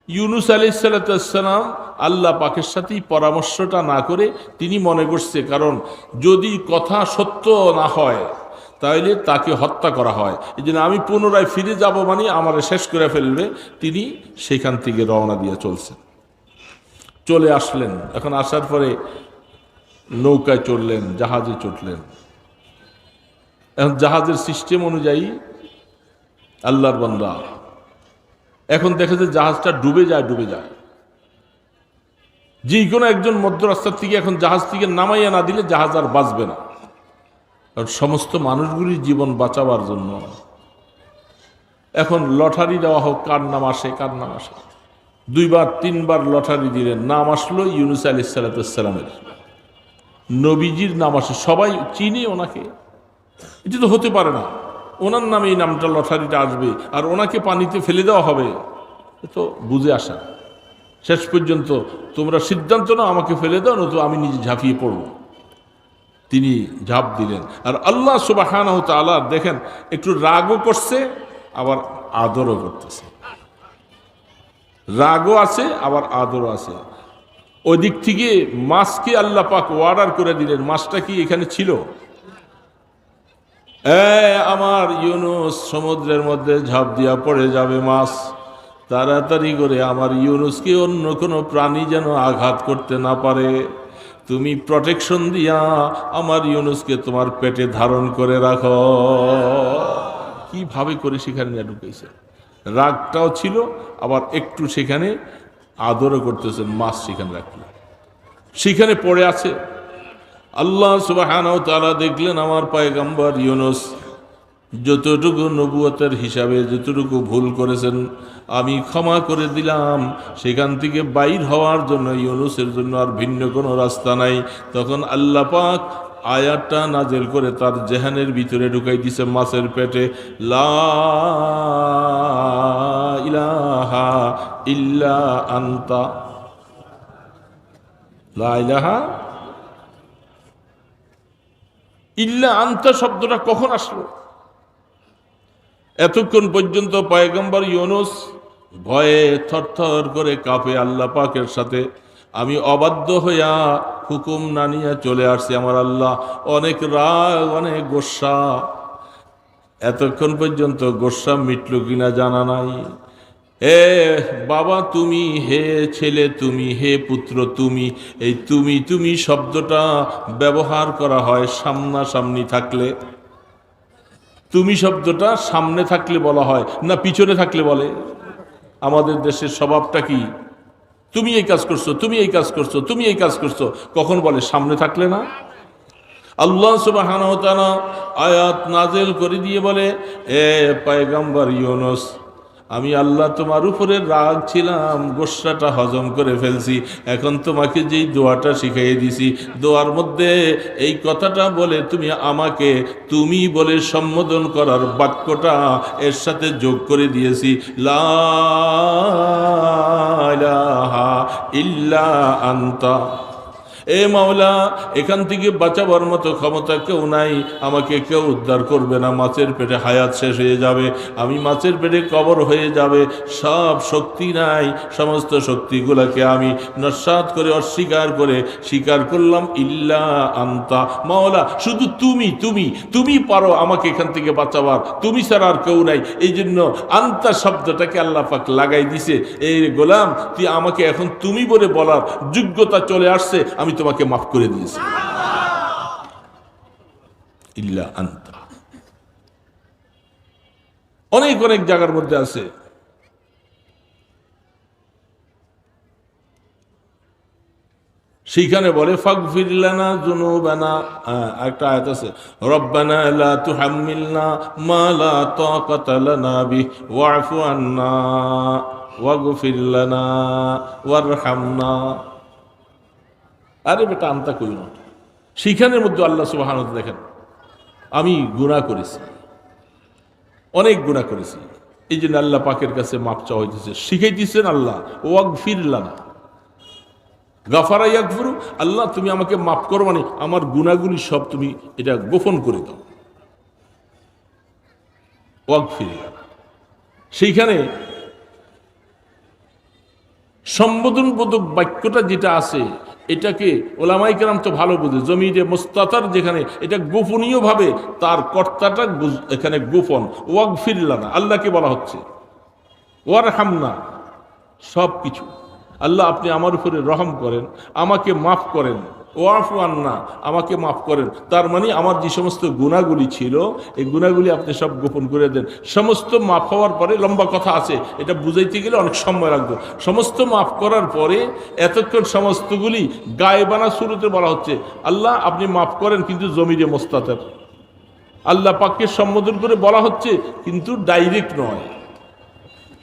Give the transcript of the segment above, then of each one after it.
ইউনুস আলাইহিস সালাম আল্লাহ পাকের সাথেই পরামর্শটা না করে তিনি মনে করছে, কারণ যদি কথা সত্য না হয় তাহলে তাকে হত্যা করা হয়, এই জন্য আমি পুনরায় ফিরে যাব মানে আমারে শেষ করে ফেলবে। তিনি সেখান থেকে রওনা দিয়ে চলে আসলেন। এখন আসার পরে নৌকায় চড়লেন, জাহাজে চড়লেন। এখন জাহাজের সিস্টেম অনুযায়ী আল্লাহর বান্দা এখন দেখে যে জাহাজটা ডুবে যায়। যে কোনো একজন মধ্য রাস্তার থেকে এখন জাহাজ থেকে নামাইয়া না দিলে জাহাজ আর বাঁচবে না। কারণ সমস্ত মানুষগুলির জীবন বাঁচাবার জন্য এখন লটারি দেওয়া হোক, কার নাম আসে। 2বার 3বার লটারি দিলেন, নাম আসলো ইউনুস আলাইহিস সালামের। নবীজির নাম আসে, সবাই চিনি ওনাকে। এটা তো হতে পারে না, ওনার নামে এই নামটা লটারিটা আসবে আর ওনাকে পানিতে ফেলে দেওয়া হবে, তো বুঝে আসা। শেষ পর্যন্ত তোমরা সিদ্ধান্ত নাও, আমাকে ফেলে দাও, নয়তো আমি নিজে ঝাঁপিয়ে পড়ব। তিনি ঝাঁপ দিলেন। আর আল্লাহ সুবহানাহু ওয়া তাআলা দেখেন একটু রাগও করছে আবার আদরও করতেছে। রাগও আছে আবার আদরও আছে। ওই দিক থেকে মাছকে আল্লাহ পাক অর্ডার করে দিলেন। মাছটা কি এখানে ছিল? আমার ইউনুস সমুদ্রের মধ্যে ঝাঁপ দিয়া পড়ে যাবে মাছ, তাড়াতাড়ি করে আমার ইউনুসকে অন্য কোনো প্রাণী যেন আঘাত করতে না পারে, তুমি প্রটেকশন দিয়া আমার ইউনুসকে তোমার পেটে ধারণ করে রাখো। কিভাবে করে সেখানে ঢুকেছে, রাগটাও ছিল আবার একটু সেখানে আদরও করতেছেন। মাছ সেখানে রাখল, সেখানে পড়ে আছে। আল্লাহ সুবহানাহু ওয়া তাআলা দেখলেন আমার পয়গম্বর ইউনুস যতটুকু নবুয়তের হিসাবে যতটুকু ভুল করেছেন আমি ক্ষমা করে দিলাম। সেখান থেকে বাইর হওয়ার জন্য ইউনুসের জন্য আর ভিন্ন কোনো রাস্তা নাই। তখন আল্লাহ পাক আয়াতটা নাজেল করে তার জেহানের ভিতরে ঢুকাই দিছে মাছের পেটে, লা ইলাহা ইল্লা আনতা। লা ইলাহা ইল্লা আনতা শব্দটা কখন আসলো? এতক্ষণ পর্যন্ত পয়গম্বর ইউনুস ভয়ে থরথর করে কাঁপে আল্লাহ পাকের সাথে। আমি অবাধ্য হইয়া হুকুম না নিয়ে চলে আসছি, আমার আল্লাহ অনেক রাগ, অনেক গোস্বা। এতক্ষণ পর্যন্ত গোস্বা মিটল কিনা জানা নাই। হে বাবা তুমি, হে ছেলে তুমি, হে পুত্র তুমি, এই তুমি শব্দটা ব্যবহার করা হয় সামনাসামনি থাকলে। তুমি শব্দটা সামনে থাকলে বলা হয় না পিছনে থাকলে বলে? আমাদের দেশের স্বভাবটা কি? তুমি এই কাজ করছো, তুমি এই কাজ করছো, তুমি এই কাজ করছো, কখন বলে? সামনে থাকলে না। আল্লাহ সুবহানাহু ওয়া তাআলা আয়াত নাযিল করে দিয়ে বলে, এ পয়গম্বর ইউনুস, আমি আল্লাহ তোমার উপরে রাগ ছিলাম, গোস্বাটা হজম করে ফেলছি। এখন তোমাকে যেই দোয়াটা শিখাইয়ে দিছি, দোয়ার মধ্যে এই কথাটা বলে তুমি আমাকে তুমি বলে সম্বোধন করার বাক্যটা এর সাথে যোগ করে দিয়েছি, লা ইলাহা ইল্লা আনতা। এ মাওলা, এখান থেকে বাঁচাবার মতো ক্ষমতা কেউ নাই, আমাকে কেউ উদ্ধার করবে না। মাছের পেটে হায়াত শেষ হয়ে যাবে, আমি মাছের পেটে কবর হয়ে যাবে, সব শক্তি নাই। সমস্ত শক্তিগুলোকে আমি নস্যাৎ করে অস্বীকার করে স্বীকার করলাম ইল্লা আনতা। মাওলা শুধু তুমি পারো আমাকে এখান থেকে বাঁচাবার, তুমি ছাড়া আর কেউ নাই। এই জন্য আনতা শব্দটাকে আল্লাহ পাক লাগাই দিছে। এই গোলাম, তুই আমাকে এখন তুমি বলে বলার যোগ্যতা চলে আসছে, আমি তোমাকে মাফ করে দিয়েছি। ইল্লা আনতা অনেক জায়গার মধ্যে আছে। সেইখানে বলে ফাগফির লানা যুনুবানা। একটা আয়াত আছে, রব্বানা লা তুহাম্মিলনা মা লা তাকাতা লানা বিহি ওয়া'ফু আন্না ওয়াগফির লানা ওয়ারহামনা। আরে বেটা আনতা কই না, সেইখানের মধ্যে আল্লাহ সুবহানাহু ওয়া তাআলা দেখেন আমি গুনাহ করেছি, অনেক গুনাহ করেছি, এই জন্য আল্লাহ পাকের কাছে মাপ চাওয়া হইতেছে, শিখাইতেছেন আল্লাহ ওয়াগফির লানা। গাফারা ইয়াগফিরু, আল্লাহ তুমি আমাকে মাফ করো মানে আমার গুনাহগুলি সব তুমি এটা গোপন করে দাও। ওয়াগফির লানা, সেইখানে সম্বোধনবোধক বাক্যটা যেটা আছে এটাকে ওলামায়ে কেরাম তো ভালো বুঝে, জমিরে মুস্তাতার যেখানে এটা গোপনীয়ভাবে তার কর্তাটা এখানে গোপন। ওয়াগফির লানা আল্লাহকে বলা হচ্ছে, ওয়ারহামনা সব কিছু। আল্লাহ আপনি আমার উপরে রহম করেন, আমাকে মাফ করেন, ওয়াফু আন্না আমাকে মাফ করেন। তার মানে আমার যে সমস্ত গুণাগুলি ছিল এই গুণাগুলি আপনি সব গোপন করে দেন। সমস্ত মাফ হওয়ার পরে, লম্বা কথা আছে, এটা বুঝাইতে গেলে অনেক সময় লাগবে। সমস্ত মাফ করার পরে এতক্ষণ সমস্তগুলি গায়েবানা শুরুতে বলা হচ্ছে আল্লাহ আপনি মাফ করেন, কিন্তু জমিরে মোস্তাতের আল্লাহ পাককে সম্বোধন করে বলা হচ্ছে, কিন্তু ডাইরেক্ট নয়।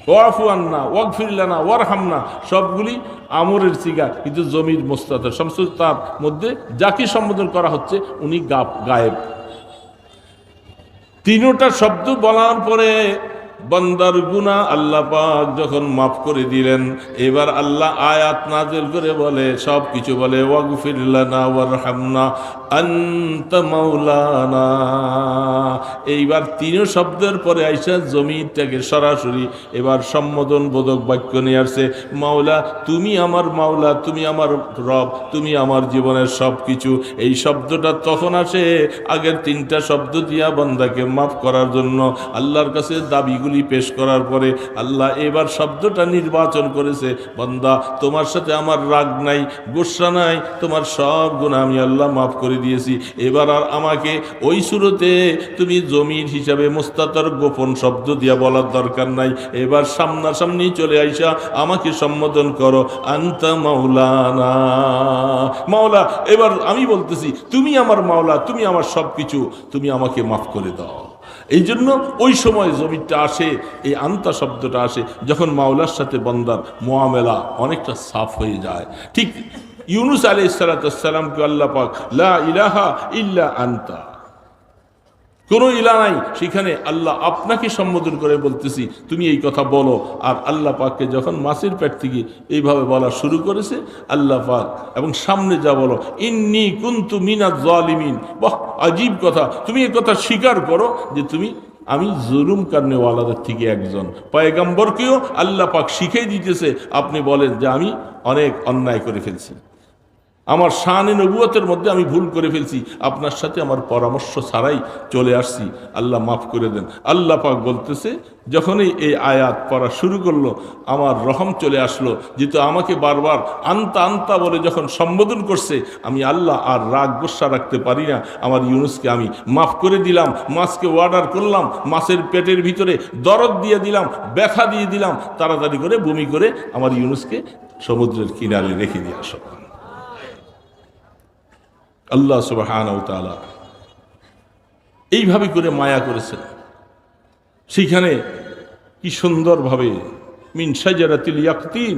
ওয়াফু আন্না, ওয়াগফির লানা, ওয়ারহামনা সবগুলি আমরের সিগা, কিন্তু জমির মোস্তাতের সমস্ত তার মধ্যে যাকে সম্বোধন করা হচ্ছে উনি গায়েব। তিনোটা শব্দ বলার পরে বান্দার গুনাহ আল্লাহ পাক যখন মাফ করে দিলেন, এবার আল্লাহ আয়াত নাযিল করে বলে, সব কিছু বলে ওয়াগফির লানা ওয়ারহামনা আনতা মাওলানা। এইবার তিন শব্দের পরে আইসা জমিটাকে সরাসরি এবার সম্বোধন বোধক বাক্য নিয়ে আসছে, মাওলা তুমি আমার মাওলা, তুমি আমার রব, তুমি আমার জীবনের সব কিছু। এই শব্দটা তখন আসে আগের তিনটা শব্দ দিয়া বান্দাকে মাফ করার জন্য। আল্লাহর কাছে দাবিগুলি পেশ করার পরে আল্লাহ এবার শব্দটা নির্বাচন করেছে, বান্দা তোমার সাথে আমার রাগ নাই, গোসা নাই, তোমার সব গুনাহ আমি আল্লাহ মাফ করে দিয়েছি। এবার আর আমাকে ওই সুরতে তুমি জমির হিসাবে মুস্তাতার গোপন শব্দ দিয়া বলার দরকার নাই। এবার সামনাসামনি চলে আইসা আমাকে সম্বোধন করো, আনতা মাওলানা। মাওলা এবার আমি বলতেছি তুমি আমার মাওলা, তুমি আমার সব কিছু, তুমি আমাকে মাফ করে দাও। এই জন্য ওই সময় জমিটা আসে, এই আন্তা শব্দটা আসে যখন মাওলার সাথে বান্দার মুআমেলা অনেকটা সাফ হয়ে যায়। ঠিক ইউনুস আলাইহিস সালামকে আল্লাহ পাক লা ইলাহা ইল্লা আনতা, কোনো ইলা নাই, সেখানে আল্লাহ আপনাকে সম্বোধন করে বলতেছি তুমি এই কথা বলো। আর আল্লাহ পাককে যখন মাছের পেট থেকে এইভাবে বলা শুরু করেছে আল্লাহ পাক, এবং সামনে যা বলো ইন্নী কুনতু মিনাজ জালিমিন, বাহ আজীব কথা, তুমি এই কথা স্বীকার করো যে আমি জুলুম কারনেওয়ালাদের থেকে একজন। পয়গম্বরকেও আল্লাহ পাক শিখিয়ে দিতেছে, আপনি বলেন যে আমি অনেক অন্যায় করে ফেলছি, আমার শানে নবুয়তের মধ্যে আমি ভুল করে ফেলছি, আপনার সাথে আমার পরামর্শ ছাড়াই চলে আসছি, আল্লাহ মাফ করে দেন। আল্লাহ পাক বলতেছে যখনই এই আয়াত পড়া শুরু করলো আমার রহম চলে আসলো, যেহেতু আমাকে বারবার আনতা আনতা বলে যখন সম্বোধন করছে, আমি আল্লাহ আর রাগ গোসা রাখতে পারি না। আমার ইউনুসকে আমি মাফ করে দিলাম, মাছকে অর্ডার করলাম, মাছের পেটের ভিতরে দরদ দিয়ে দিলাম, ব্যথা দিয়ে দিলাম, তাড়াতাড়ি করে বমি করে আমার ইউনুসকে সমুদ্রের কিনারে রেখে দিয়ে আসো। আল্লাহ সুবহানাহু ওয়া তাআলা এইভাবে করে মায়া করেছেন। সেখানে কি সুন্দরভাবে মিন শাজারাতিল ইয়াকতিন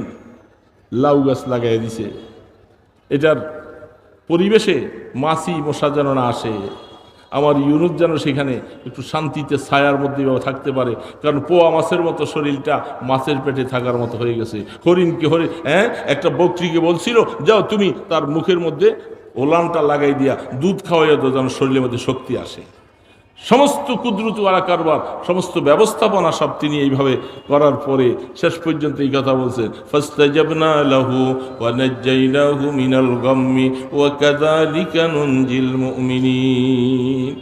লাউ গাছ লাগাই দিছে, এটার পরিবেশে মাছি মশা যেন না আসে, আমার ইউনুস যেন সেখানে একটু শান্তিতে ছায়ার মধ্যে থাকতে পারে। কারণ পোয়া মাছের মতো শরীরটা মাছের পেটে থাকার মতো হয়ে গেছে। হরিণকে একটা বকরিকে বলছিল যাও তুমি তার মুখের মধ্যে ওলানটা লাগাই দিয়া দুধ খাওয়াইয়া দাও যেন শরীরের মধ্যে শক্তি আসে। সমস্ত কুদরত ওয়ালা কারবার, সমস্ত ব্যবস্থাপনা সব তিনি এইভাবে করার পরে শেষ পর্যন্ত এই কথা বলছেন, ফাস্তাজাবনা লাহু ওয়া নাজ্জাইনাহু মিনাল গাম্মি ওয়া কাযালিকা নুনজিল মুমিনিন।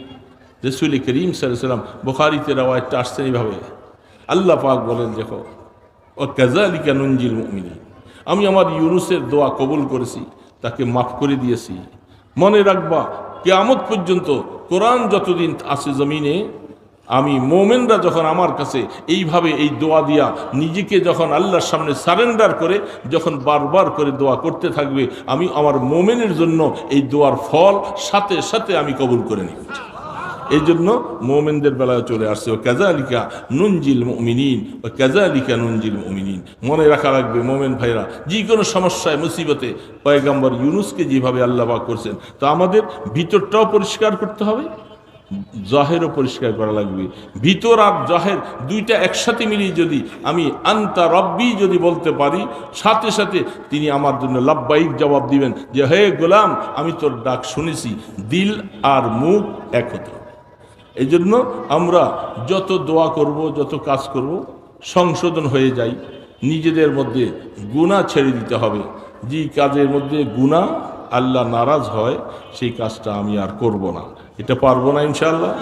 রাসূল করিম সাল্লাল্লাহু আলাইহি ওয়াসাল্লাম বুখারীতে রওয়ায়াতটা আসছে এইভাবে, আল্লাহ পাক বলেন দেখো ওয়া কাযালিকা নুনজিল মুমিনিন, আমি আমার ইউনুসের দোয়া কবুল করেছি, তাকে মাফ করে দিয়েছি। মনে রাখবা কিয়ামত পর্যন্ত কোরআন যতদিন আছে জমিনে, আমি মোমেনরা যখন আমার কাছে এইভাবে এই দোয়া দিয়া নিজেকে যখন আল্লাহর সামনে সারেন্ডার করে যখন বারবার করে দোয়া করতে থাকবে, আমি আমার মোমেনের জন্য এই দোয়ার ফল সাথে সাথে আমি কবুল করে নিব। এই জন্য মোমেনদের বেলায় চলে আসছে ও কাযালিকা নুনজিল মুমিনিন, ও কাযালিকা নুনজিল মুমিনিন। মনে রাখা লাগবে মোমেন ভাইরা, যে কোনো সমস্যায় মুসিবতে পয়গম্বর ইউনুসকে যেভাবে আল্লাহ পাক করছেন, তা আমাদের ভিতরটাও পরিষ্কার করতে হবে, জাহেরও পরিষ্কার করা লাগবে। ভিতর আর জাহের দুইটা একসাথে মিলিয়ে যদি আমি আনতা রব্বি যদি বলতে পারি, সাথে সাথে তিনি আমার জন্য লাব্বাইক জবাব দিবেন যে হে গোলাম আমি তোর ডাক শুনেছি। দিল আর মুখ এক হতে। এই জন্য আমরা যত দোয়া করব, যত কাজ করব, সংশোধন হয়ে যাই, নিজেদের মধ্যে গুনাহ ছেড়ে দিতে হবে। যে কাজের মধ্যে গুনাহ আল্লাহ নারাজ হয় সেই কাজটা আমি আর করব না। এটা পারবো না ইনশাআল্লাহ।